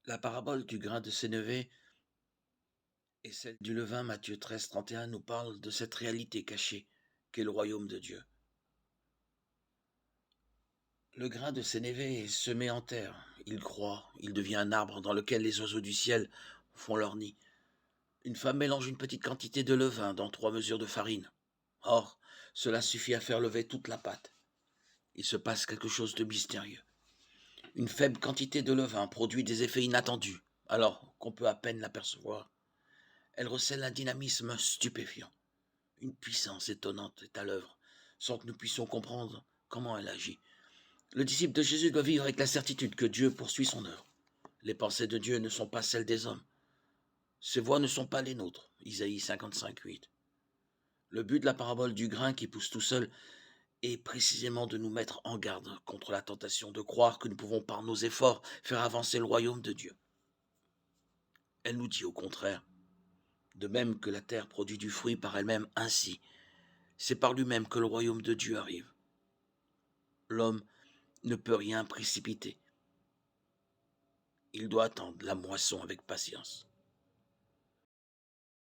La parabole du grain de sénévé et celle du levain, Matthieu 13, 31, nous parlent de cette réalité cachée qu'est le royaume de Dieu. Le grain de sénévé est semé en terre, il croît, il devient un arbre dans lequel les oiseaux du ciel font leur nid. Une femme mélange une petite quantité de levain dans 3 mesures de farine. Or, cela suffit à faire lever toute la pâte. Il se passe quelque chose de mystérieux. Une faible quantité de levain produit des effets inattendus, alors qu'on peut à peine l'apercevoir. Elle recèle un dynamisme stupéfiant. Une puissance étonnante est à l'œuvre, sans que nous puissions comprendre comment elle agit. Le disciple de Jésus doit vivre avec la certitude que Dieu poursuit son œuvre. Les pensées de Dieu ne sont pas celles des hommes. Ses voies ne sont pas les nôtres. Isaïe 55, 8. Le but de la parabole du grain qui pousse tout seul est précisément de nous mettre en garde contre la tentation de croire que nous pouvons par nos efforts faire avancer le royaume de Dieu. Elle nous dit au contraire, de même que la terre produit du fruit par elle-même ainsi, c'est par lui-même que le royaume de Dieu arrive. L'homme ne peut rien précipiter. Il doit attendre la moisson avec patience.